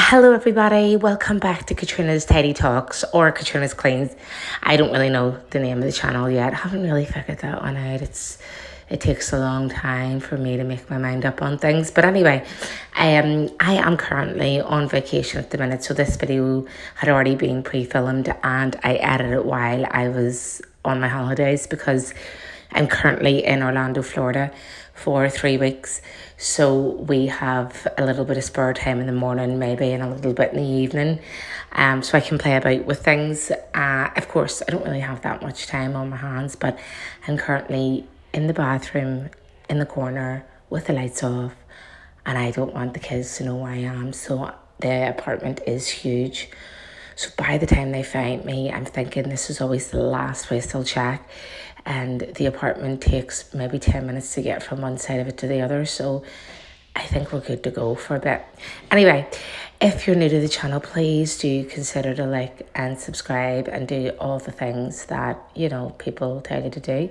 Hello everybody, welcome back to Katrina's Tidy Talks or Katrina's Cleans. I don't really know the name of the channel yet. I haven't really figured that one out. It takes a long time for me to make my mind up on things. But anyway, I am currently on vacation at the minute, so this video had already been pre-filmed and I edited it while I was on my holidays because I'm currently in Orlando, Florida for 3 weeks. So we have a little bit of spare time in the morning, maybe, and a little bit in the evening. So I can play about with things. Of course, I don't really have that much time on my hands, but I'm currently in the bathroom in the corner with the lights off, and I don't want the kids to know where I am. So the apartment is huge. So by the time they find me, I'm thinking this is always the last place they'll check. And the apartment takes maybe 10 minutes to get from one side of it to the other. So I think we're good to go for a bit. Anyway, if you're new to the channel, please do consider to like and subscribe and do all the things that, you know, people tell you to do.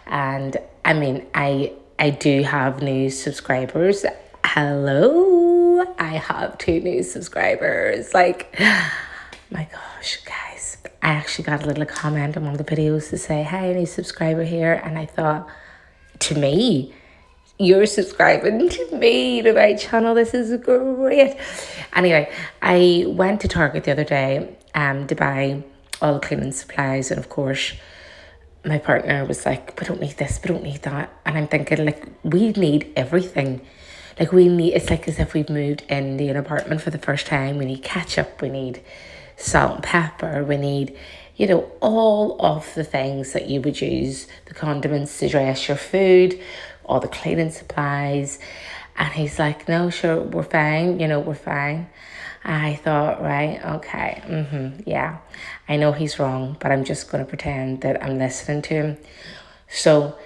And I mean, I do have new subscribers. Hello, I have 2 new subscribers. Like, my gosh, guys, I actually got a little comment on one of the videos to say, hey, new subscriber here. And I thought, to me, you're subscribing to me, to my channel. This is great. Anyway, I went to Target the other day to buy all the cleaning supplies. And of course, my partner was like, we don't need this, we don't need that. And I'm thinking, like, we need everything. Like, it's like as if we've moved into an apartment for the first time. We need ketchup, we need salt and pepper, we need, you know, all of the things that you would use, the condiments to dress your food, all the cleaning supplies. And he's like, no, sure, we're fine, you know, we're fine. I thought, right, okay, yeah, I know he's wrong, but I'm just going to pretend that I'm listening to him. So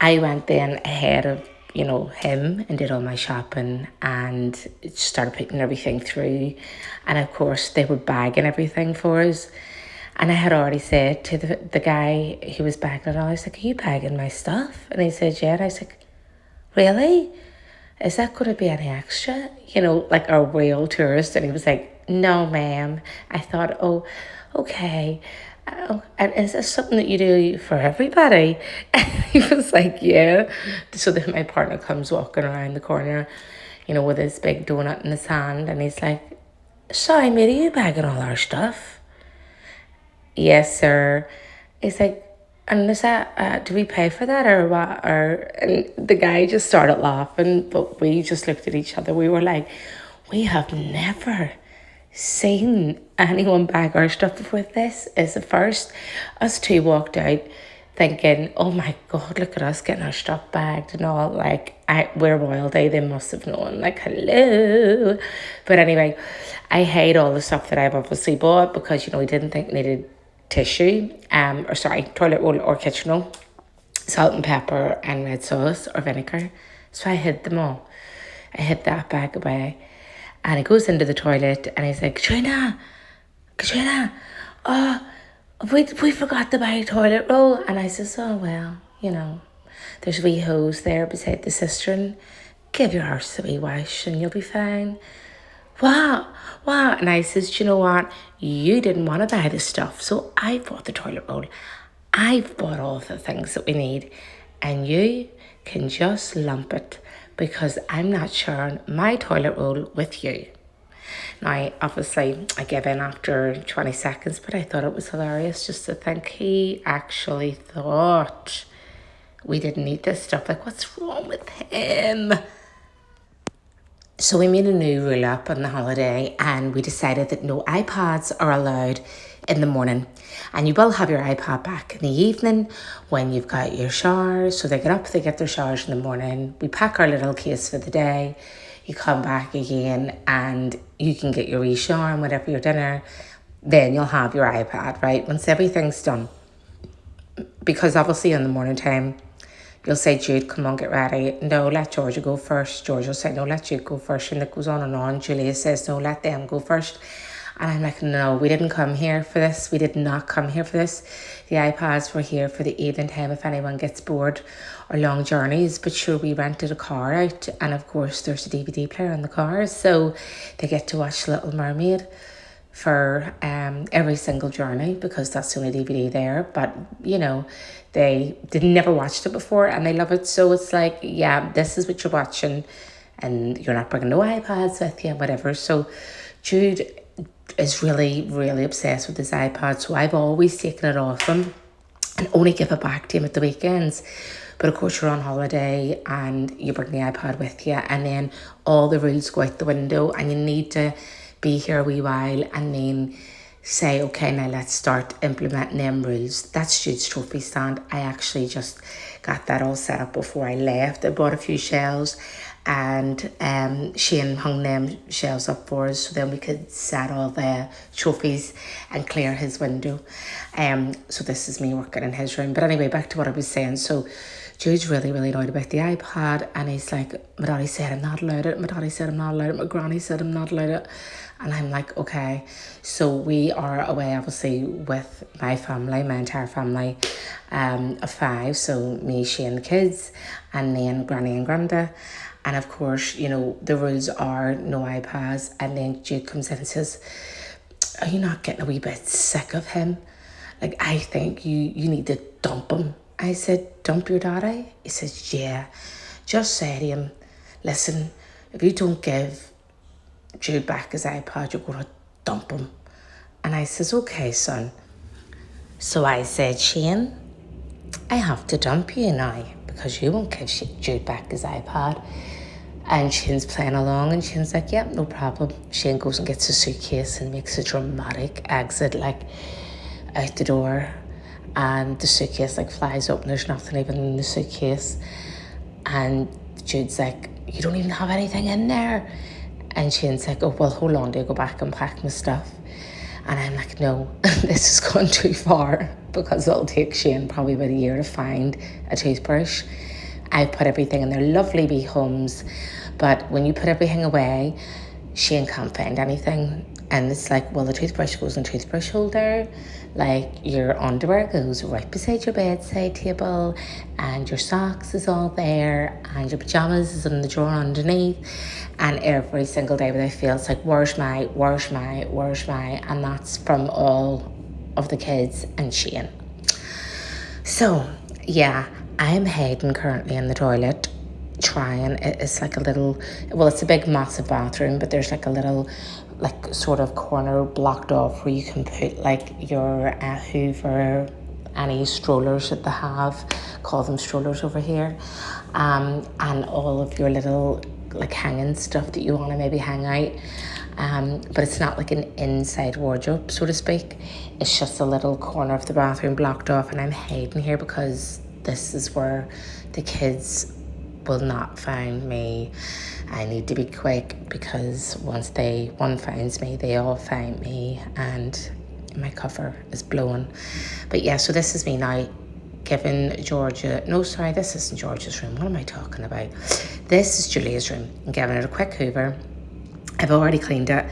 I went then ahead of, you know, him and did all my shopping and started putting everything through. And of course, they were bagging everything for us. And I had already said to the guy who was bagging it all, I was like, are you bagging my stuff? And he said, yeah. And I was like, really? Is that going to be any extra? You know, like a real tourist? And he was like, no, ma'am. I thought, oh, okay. Oh, and is this something that you do for everybody? And he was like, yeah. So then my partner comes walking around the corner, you know, with his big donut in his hand. And he's like, sorry, mate, are you bagging all our stuff? Yes, sir. He's like, and is that, do we pay for that or what? And the guy just started laughing, but we just looked at each other. We were like, we have never seen anyone bag our stuff before. This is the first. Us 2 walked out thinking, oh my God, look at us getting our stuff bagged and all. Like, we're royalty. They must have known, like, hello. But anyway, I hate all the stuff that I've obviously bought because, you know, we didn't think needed tissue, toilet roll or kitchen roll, salt and pepper and red sauce or vinegar. So I hid them all. I hid that bag away. And he goes into the toilet and he's like, Katrina, oh, we forgot to buy toilet roll. And I says, oh, well, you know, there's a wee hose there beside the cistern. Give your arse a wee wash and you'll be fine. What? And I says, do you know what? You didn't want to buy the stuff, so I bought the toilet roll. I've bought all the things that we need. And you can just lump it because I'm not sharing my toilet roll with you. Now, obviously, I gave in after 20 seconds, but I thought it was hilarious just to think he actually thought we didn't need this stuff. Like, what's wrong with him? So we made a new rule up on the holiday and we decided that no iPads are allowed in the morning. And you will have your iPad back in the evening when you've got your showers. So they get up, they get their showers in the morning. We pack our little case for the day. You come back again and you can get your shower and whatever your dinner. Then you'll have your iPad, right? Once everything's done. Because obviously in the morning time, you'll say, Jude, come on, get ready. No, let Georgia go first. Georgia will say, no, let Jude go first. And it goes on and on. Julia says, no, let them go first. And I'm like, no, we didn't come here for this. We did not come here for this. The iPads were here for the evening time if anyone gets bored or long journeys. But sure, we rented a car out, and of course there's a DVD player in the car, so they get to watch Little Mermaid for every single journey because that's the only DVD there. But you know, they never watched it before and they love it. So it's like, yeah, this is what you're watching, and you're not bringing no iPads with you, whatever. So Jude is really, really obsessed with his iPad. So I've always taken it off him and only give it back to him at the weekends. But of course you're on holiday and you bring the iPad with you, and then all the rules go out the window and you need to be here a wee while and then say, okay, now let's start implementing them rules. That's Jude's trophy stand. I actually just got that all set up before I left. I bought a few shelves, and Shane hung them shelves up for us so then we could set all the trophies and clear his window. So this is me working in his room. But anyway, back to what I was saying. So Jude's really, really annoyed about the iPad, and he's like, my daddy said I'm not allowed it. My daddy said I'm not allowed it. My granny said I'm not allowed it. And I'm like, okay. So we are away, obviously, with my family, my entire family of 5. So me, Shane, the kids, and then Granny and Granda. And of course, you know, the rules are no iPads. And then Jude comes in and says, are you not getting a wee bit sick of him? Like, I think you need to dump him. I said, dump your daddy? He says, yeah. Just say to him, listen, if you don't give Jude back his iPad, you're going to dump him. And I says, okay, son. So I said, Shane, I have to dump you now because you won't give Jude back his iPad. And Shane's playing along, and Shane's like, yep, no problem. Shane goes and gets a suitcase and makes a dramatic exit, like, out the door. And the suitcase, like, flies open. There's nothing even in the suitcase. And Jude's like, you don't even have anything in there. And Shane's like, oh, well, hold on, do I go back and pack my stuff? And I'm like, no, this has gone too far because it'll take Shane probably about a year to find a toothbrush. I've put everything in their lovely wee homes, but when you put everything away, Shane can't find anything. And it's like, well, the toothbrush goes in the toothbrush holder, like your underwear goes right beside your bedside table, and your socks is all there, and your pajamas is in the drawer underneath. And every single day without fail, it's like, where's my, and that's from all of the kids and Shane. So, yeah, I'm hiding currently in the toilet, trying. It's like a little, well, it's a big, massive bathroom, but there's like a little, like, sort of corner blocked off where you can put, like, your Hoover, any strollers that they have, call them strollers over here, and all of your little, like, hanging stuff that you want to maybe hang out. But it's not like an inside wardrobe, so to speak. It's just a little corner of the bathroom blocked off, and I'm hiding here because this is where the kids will not find me. I need to be quick because once one finds me, they all find me, and my cover is blown. But yeah, so this is me now giving Georgia, no, sorry, this isn't Georgia's room. What am I talking about? This is Julia's room. I'm giving it a quick hoover. I've already cleaned it.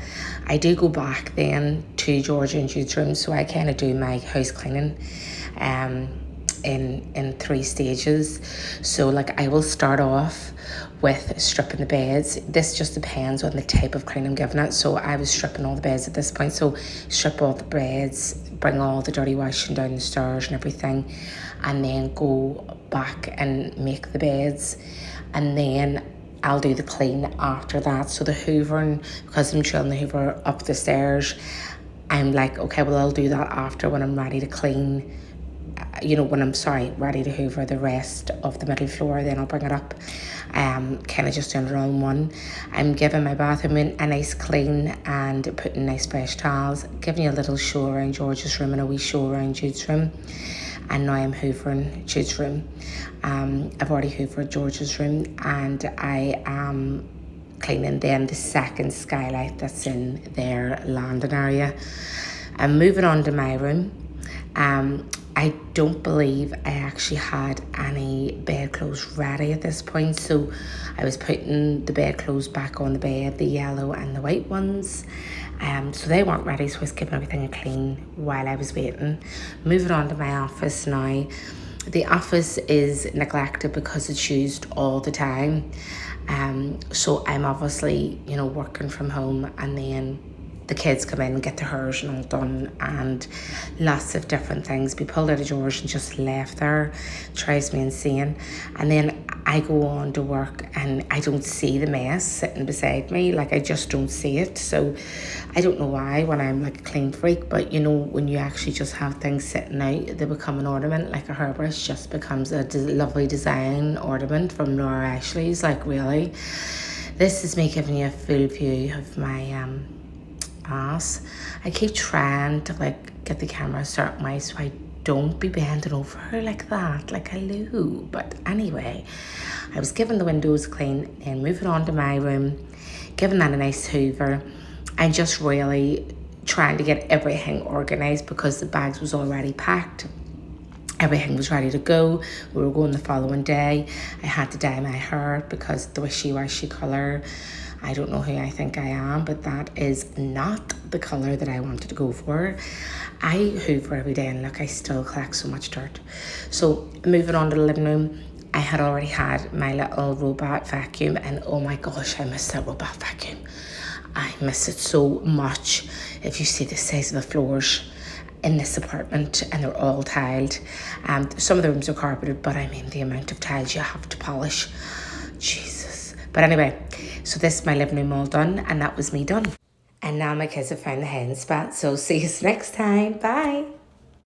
I do go back then to Georgia and Jude's room, so I kind of do my house cleaning in 3 stages. So, like, I will start off with stripping the beds. This just depends on the type of clean I'm giving it. So I was stripping all the beds at this point. So strip all the beds, bring all the dirty washing down the stairs and everything, and then go back and make the beds. And then I'll do the clean after that. So the hoovering, because I'm trailing the hoover up the stairs, I'm like, okay, well, I'll do that after when I'm ready to clean, ready to hoover the rest of the middle floor. Then I'll bring it up, kind of just doing it all in one. I'm giving my bathroom a nice clean and putting nice fresh towels, giving you a little show around George's room and a wee show around Jude's room. And now I'm hoovering Jude's room. I've already hoovered George's room, and I am cleaning then the second skylight that's in their landing area. I'm moving on to my room. I don't believe I actually had any bedclothes ready at this point, so I was putting the bedclothes back on the bed, the yellow and the white ones, So they weren't ready, so I was giving everything a clean while I was waiting. Moving on to my office now. The office is neglected because it's used all the time. So I'm obviously, working from home, and then the kids come in and get their hairs and all done, and lots of different things be pulled out of drawers and just left there. Drives me insane. And then I go on to work and I don't see the mess sitting beside me. Like, I just don't see it. So I don't know why, when I'm like a clean freak, but when you actually just have things sitting out, they become an ornament. Like a hairbrush just becomes a lovely design ornament from Laura Ashley's. Like, really, this is me giving you a full view of my ass. I keep trying to get the camera a certain way so I don't be bending over like that, like hello. But anyway, I was giving the windows a clean and moving on to my room, giving that a nice hoover, and just really trying to get everything organized because the bags was already packed. Everything was ready to go. We were going the following day. I had to dye my hair because the wishy-washy colour, I don't know who I think I am, but that is not the colour that I wanted to go for. I hoover every day, and look, I still collect so much dirt. So moving on to the living room, I had already had my little robot vacuum, and oh my gosh, I miss that robot vacuum. I miss it so much. If you see the size of the floors in this apartment, and they're all tiled. Some of the rooms are carpeted, but I mean the amount of tiles you have to polish. Jesus. But anyway, so this is my living room all done, and that was me done. And now my kids have found the hen spot, so see you next time. Bye.